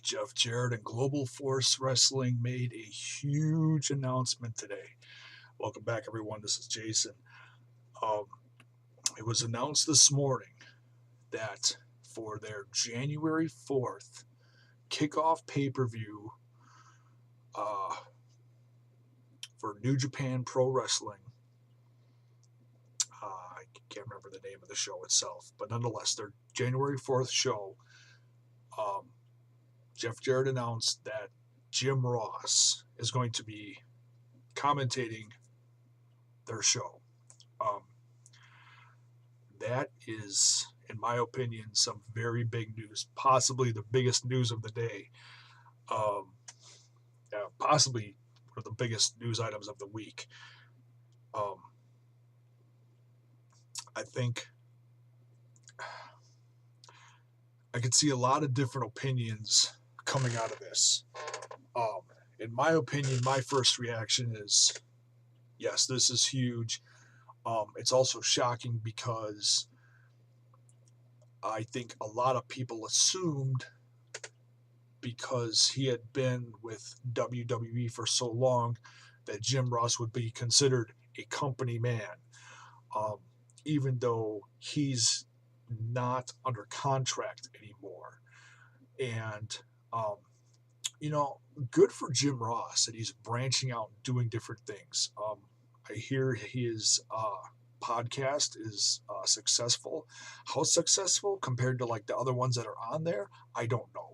Jeff Jarrett and Global Force Wrestling made a huge announcement today. Welcome back, everyone. This is Jason. Um, it was announced this morning that for their January 4th kickoff pay per view uh, for New Japan Pro Wrestling, I can't remember the name of the show itself, but nonetheless, their January 4th show, um, Jeff Jarrett announced that Jim Ross is going to be commentating their show. Um, that is, in my opinion, some very big news, possibly the biggest news of the day, um, possibly one of the biggest news items of the week. Um, I think I could see a lot of different opinions coming out of this. Um, in my opinion, my first reaction is yes, this is huge. It's also shocking because I think a lot of people assumed because he had been with WWE for so long that Jim Ross would be considered a company man, um, even though he's not under contract anymore. And, um, you know, good for Jim Ross that he's branching out and doing different things. I hear his podcast is successful. How successful compared to like the other ones that are on there, I don't know.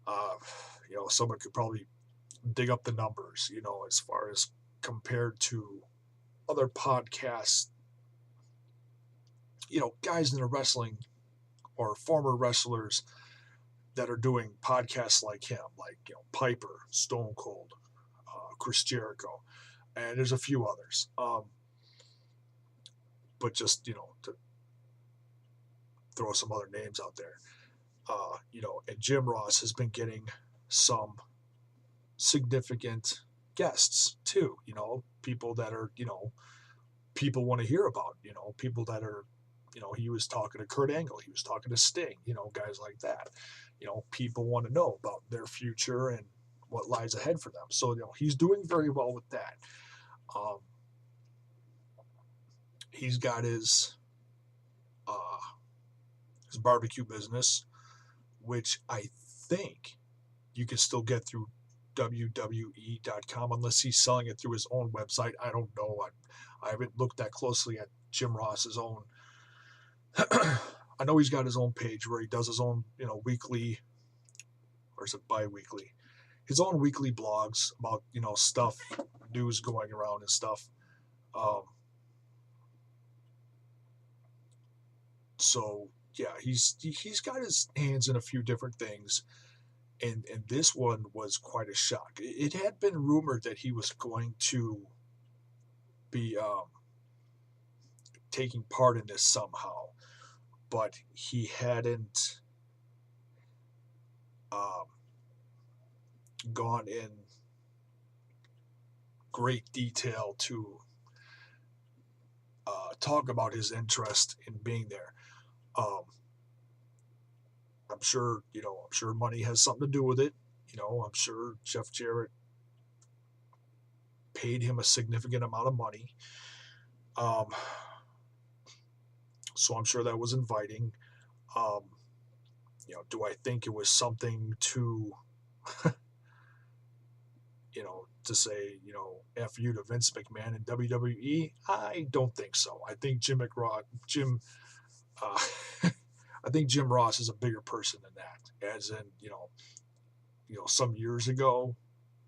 Uh, someone could probably dig up the numbers. As far as compared to other podcasts. Guys in the wrestling or former wrestlers that are doing podcasts like him, like Piper, Stone Cold, Chris Jericho, and there's a few others. But just to throw some other names out there, and Jim Ross has been getting some significant guests too. People that are people want to hear about. People that are he was talking to Kurt Angle, he was talking to Sting, guys like that. People want to know about their future and what lies ahead for them. So he's doing very well with that. Um, he's got uh, his barbecue business, which I think you can still get through WWE.com unless he's selling it through his own website. I don't know. I haven't looked that closely at Jim Ross's own. I know he's got his own page where he does his own, weekly, or is it bi-weekly? His own weekly blogs about, stuff, news going around and stuff. So yeah, he's got his hands in a few different things, and this one was quite a shock. It had been rumored that he was going to be taking part in this somehow, but he hadn't gone in great detail to talk about his interest in being there. I'm sure, I'm sure money has something to do with it. I'm sure Jeff Jarrett paid him a significant amount of money. So I'm sure that was inviting. Um, do I think it was something to, to say, F you to Vince McMahon and WWE? I don't think so. I think uh, I think Jim Ross is a bigger person than that. As in, some years ago,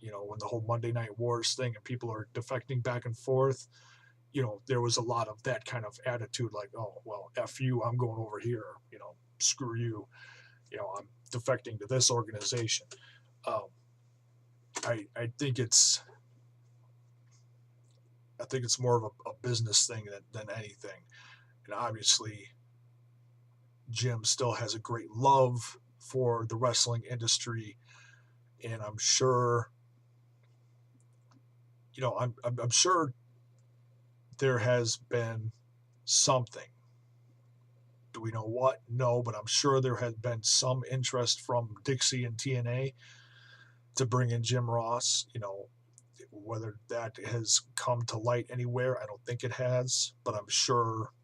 when the whole Monday Night Wars thing and people are defecting back and forth, there was a lot of that kind of attitude, like, oh, well, F you, I'm going over here, screw you, I'm defecting to this organization. Um, I think it's more of a business thing than anything. And obviously, Jim still has a great love for the wrestling industry, and I'm sure, I'm sure there has been something Do we know what? No, but I'm sure there had been some interest from Dixie and TNA to bring in Jim Ross. Whether that has come to light anywhere, I don't think it has, but I'm sure,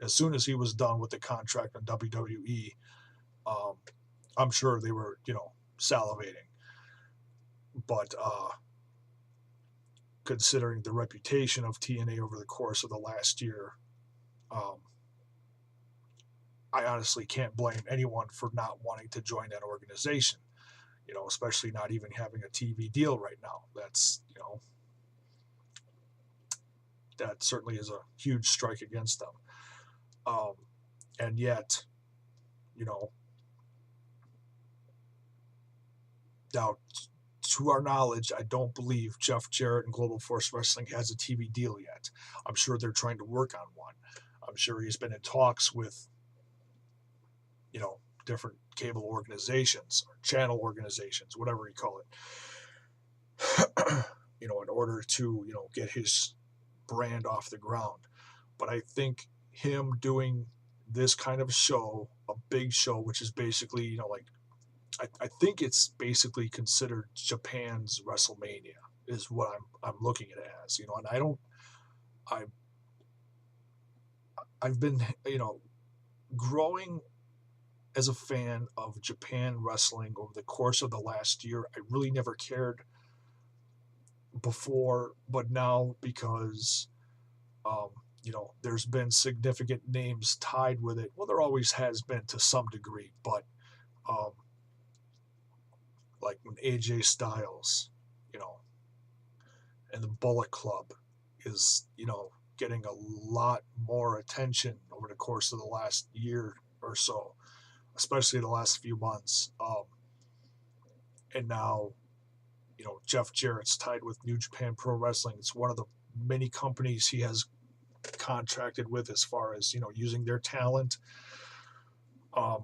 as soon as he was done with the contract on WWE, um, I'm sure they were, salivating. But considering the reputation of TNA over the course of the last year, um, I honestly can't blame anyone for not wanting to join that organization, especially not even having a TV deal right now. That certainly is a huge strike against them. And yet, now, to our knowledge, I don't believe Jeff Jarrett and Global Force Wrestling has a TV deal yet. I'm sure they're trying to work on one. I'm sure he's been in talks with, different cable organizations or channel organizations, whatever you call it, in order to, get his brand off the ground. But I think him doing this kind of show, a big show, which is basically, like, I think it's basically considered Japan's WrestleMania is what I'm looking at it as, and I've been, growing as a fan of Japan wrestling over the course of the last year. I really never cared before, but now because, there's been significant names tied with it. Well, there always has been to some degree, but, like when AJ Styles, and the Bullet Club is, getting a lot more attention over the course of the last year or so, especially the last few months. And now, Jeff Jarrett's tied with New Japan Pro Wrestling. It's one of the many companies he has contracted with as far as, using their talent. How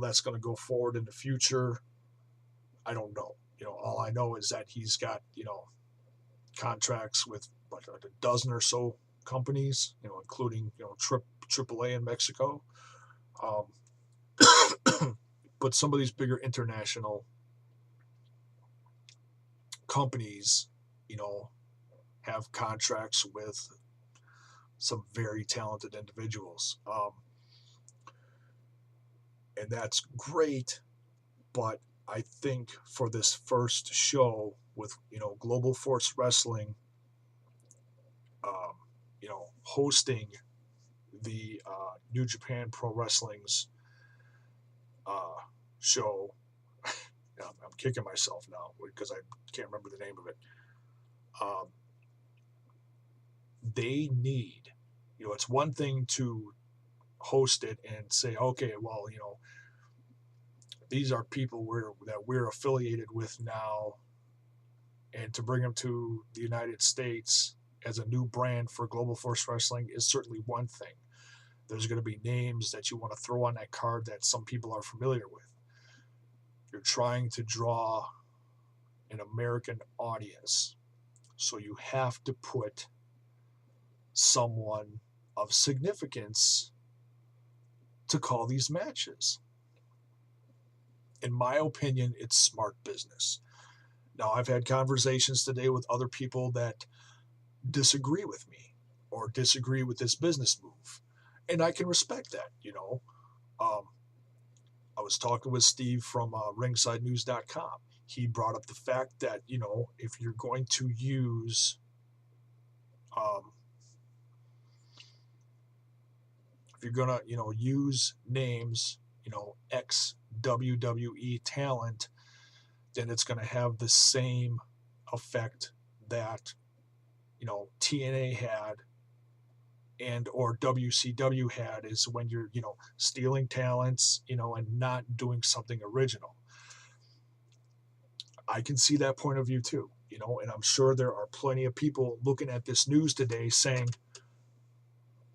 that's going to go forward in the future, I don't know. All I know is that he's got, contracts with like a dozen or so companies, including, AAA in Mexico. But some of these bigger international companies, have contracts with some very talented individuals. And that's great, but I think for this first show with, Global Force Wrestling, hosting the New Japan Pro Wrestling's show, I'm kicking myself now because I can't remember the name of it. They need, it's one thing to host it and say, okay, well, these are people that we're affiliated with now, and to bring them to the United States as a new brand for Global Force Wrestling is certainly one thing. There's going to be names that you want to throw on that card that some people are familiar with. You're trying to draw an American audience, so you have to put someone of significance to call these matches. In my opinion, it's smart business. Now, I've had conversations today with other people that disagree with me or disagree with this business move, and I can respect that. I was talking with Steve from ringsidenews.com. He brought up the fact that, if you're going to use use names, ex WWE talent, then it's going to have the same effect that, TNA had and or WCW had, is when you're, stealing talents, and not doing something original. I can see that point of view too, and I'm sure there are plenty of people looking at this news today saying,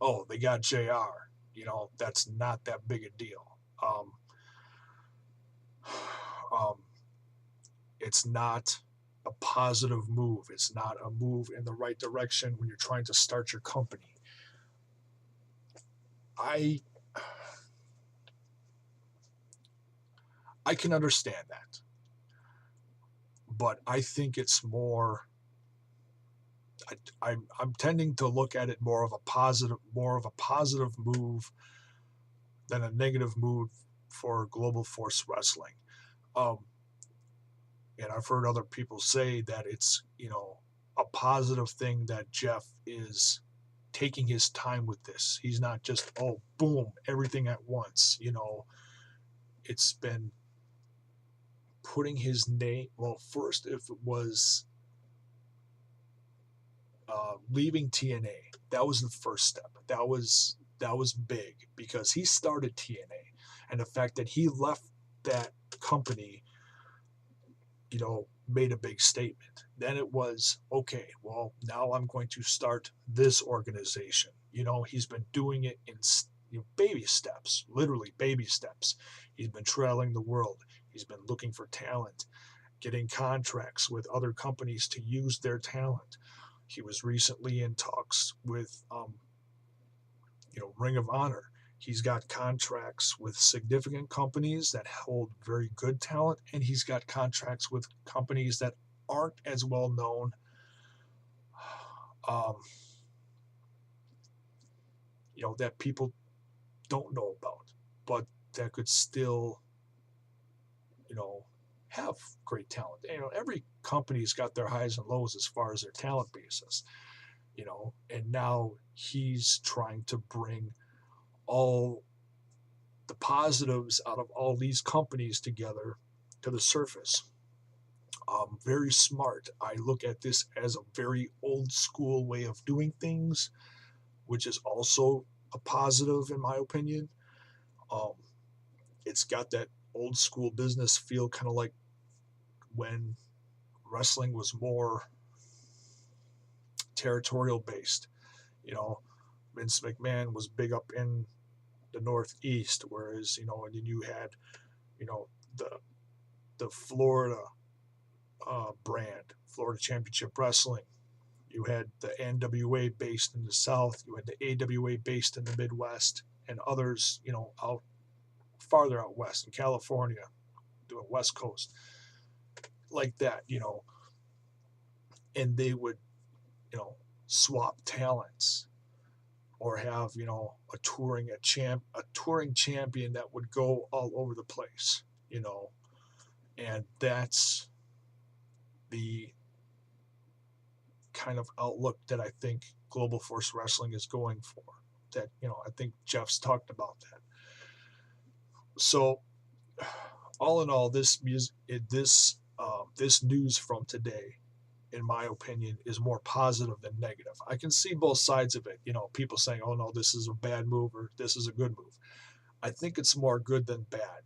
oh, they got JR, that's not that big a deal. It's not a positive move. It's not a move in the right direction when you're trying to start your company. I I can understand that, but I think it's more. I'm tending to look at it more of a positive move than a negative move for Global Force Wrestling. Um, and I've heard other people say that it's a positive thing that Jeff is taking his time with this. He's not just boom everything at once. It's been putting his name. Well, first if it was leaving TNA, that was the first step. That was big because he started TNA, and the fact that he left that company, made a big statement. Then it was okay. Well, now I'm going to start this organization. He's been doing it in baby steps, literally baby steps. He's been traveling the world. He's been looking for talent, getting contracts with other companies to use their talent. He was recently in talks with, Ring of Honor. He's got contracts with significant companies that hold very good talent, and he's got contracts with companies that aren't as well known, um, that people don't know about, but that could still, you know, have great talent. Every company's got their highs and lows as far as their talent basis, and now he's trying to bring all the positives out of all these companies together to the surface. Very smart. I look at this as a very old school way of doing things, which is also a positive in my opinion. Um, it's got that old school business feel, kind of like when wrestling was more territorial based. You know, Vince McMahon was big up in the Northeast, whereas and then you had the Florida brand, Florida Championship Wrestling. You had the NWA based in the South. You had the AWA based in the Midwest, and others, out farther out west in California, doing West Coast, like that, and they would, swap talents or have, a touring champion that would go all over the place, and that's the kind of outlook that I think Global Force Wrestling is going for. That I think Jeff's talked about that. So, all in all, this news from today, in my opinion, is more positive than negative. I can see both sides of it. People saying, "Oh no, this is a bad move," or "This is a good move." I think it's more good than bad.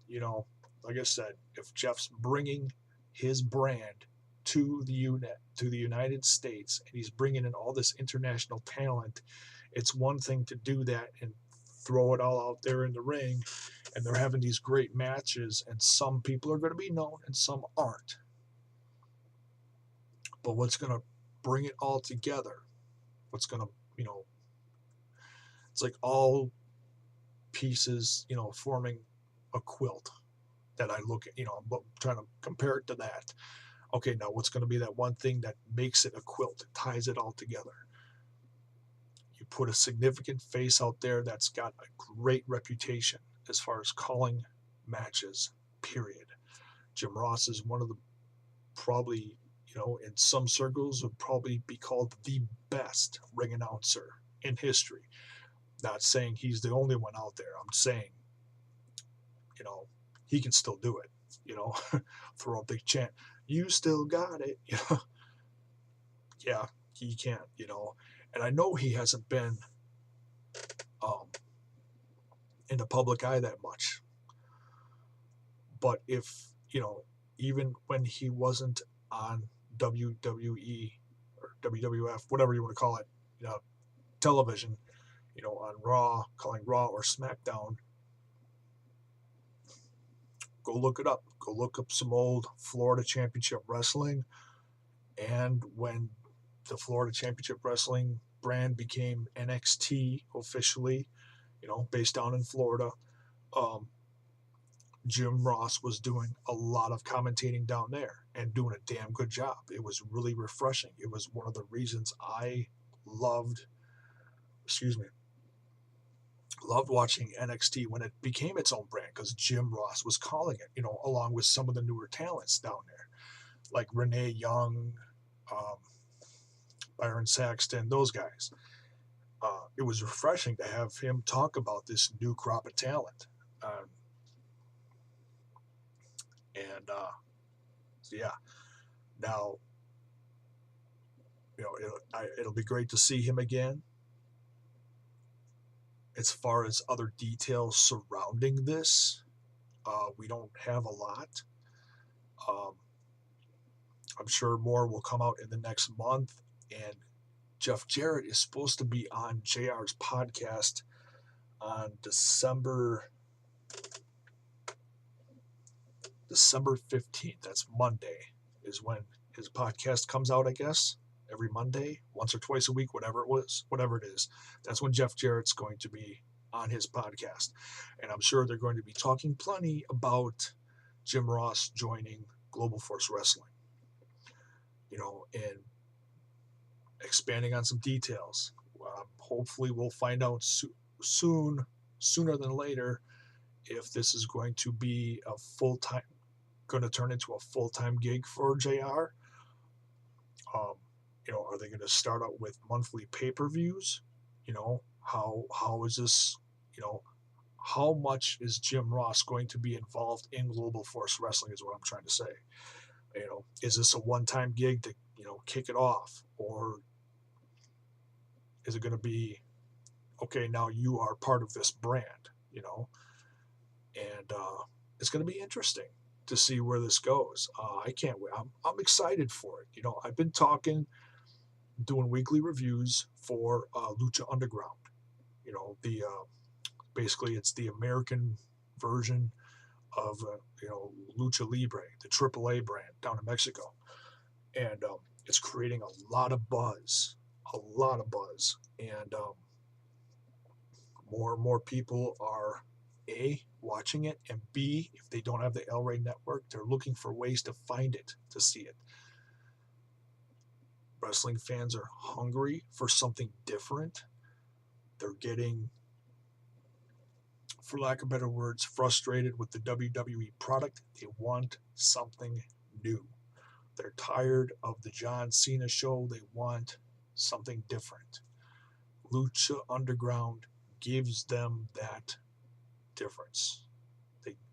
Like I said, if Jeff's bringing his brand to the United States, and he's bringing in all this international talent, it's one thing to do that and throw it all out there in the ring, and they're having these great matches, and some people are going to be known and some aren't. But what's going to bring it all together? What's going to, it's like all pieces, forming a quilt that I look at, I'm trying to compare it to that. Okay, now what's going to be that one thing that makes it a quilt, ties it all together? You put a significant face out there that's got a great reputation as far as calling matches, period. Jim Ross is one of the, probably, in some circles would probably be called the best ring announcer in history. Not saying he's the only one out there. I'm saying, he can still do it. Throw a big chant, "You still got it." Yeah, he can. And I know he hasn't been um, in the public eye that much. But if, even when he wasn't on WWE or WWF, whatever you want to call it, television, on Raw, calling Raw or SmackDown, go look it up. Go look up some old Florida Championship Wrestling. And when the Florida Championship Wrestling brand became NXT officially, based down in Florida, um, Jim Ross was doing a lot of commentating down there and doing a damn good job. It was really refreshing. It was one of the reasons I loved, excuse me, loved watching NXT when it became its own brand, because Jim Ross was calling it, along with some of the newer talents down there, like Renee Young, um, Byron Saxton, those guys. It was refreshing to have him talk about this new crop of talent. Um, so yeah, now, it'll be great to see him again. As far as other details surrounding this, we don't have a lot. Um, I'm sure more will come out in the next month. And Jeff Jarrett is supposed to be on JR's podcast on December 15th. That's Monday, is when his podcast comes out, I guess. Every Monday, once or twice a week, whatever it is. That's when Jeff Jarrett's going to be on his podcast. And I'm sure they're going to be talking plenty about Jim Ross joining Global Force Wrestling, and expanding on some details. Hopefully, we'll find out sooner than later, if this is going to be going to turn into a full-time gig for JR. Are they going to start out with monthly pay-per-views? How is this? How much is Jim Ross going to be involved in Global Force Wrestling? Is what I'm trying to say. Is this a one-time gig to kick it off, or is it going to be, okay, now you are part of this brand? And it's going to be interesting to see where this goes. I can't wait. I'm excited for it. I've been doing weekly reviews for Lucha Underground. The basically it's the American version of Lucha Libre, the AAA brand down in Mexico, and it's creating a lot of buzz, and more and more people are A, watching it, and B, if they don't have the El Rey network, they're looking for ways to find it, to see it. Wrestling fans are hungry for something different. They're getting, for lack of better words, frustrated with the WWE product. They want something new. They're tired of the John Cena show. They want something different. Lucha Underground gives them that difference.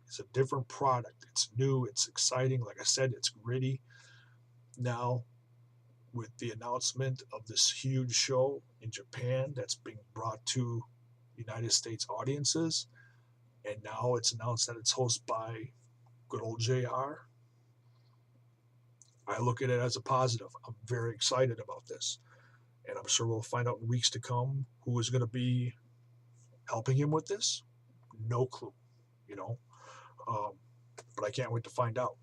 It's a different product. It's new. It's exciting. Like I said, it's gritty. Now, with the announcement of this huge show in Japan that's being brought to United States audiences, and now it's announced that it's hosted by good old JR, I look at it as a positive. I'm very excited about this. And I'm sure we'll find out in weeks to come who is going to be helping him with this. No clue, you know. But I can't wait to find out.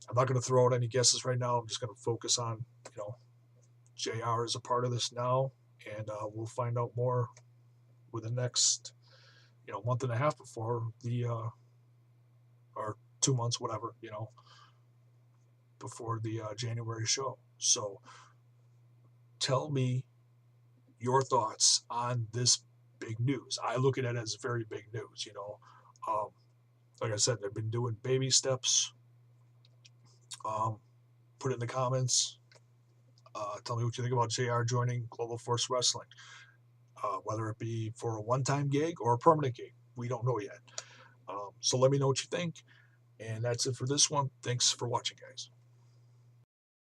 I'm not going to throw out any guesses right now. I'm just going to focus on, JR is a part of this now, and we'll find out more within the next, month and a half before or 2 months, whatever, before the January show. So tell me your thoughts on this big news. I look at it as very big news, like I said, they've been doing baby steps. Put it in the comments. Tell me what you think about JR joining Global Force Wrestling, whether it be for a one-time gig or a permanent gig. We don't know yet. So let me know what you think. And that's it for this one. Thanks for watching, guys.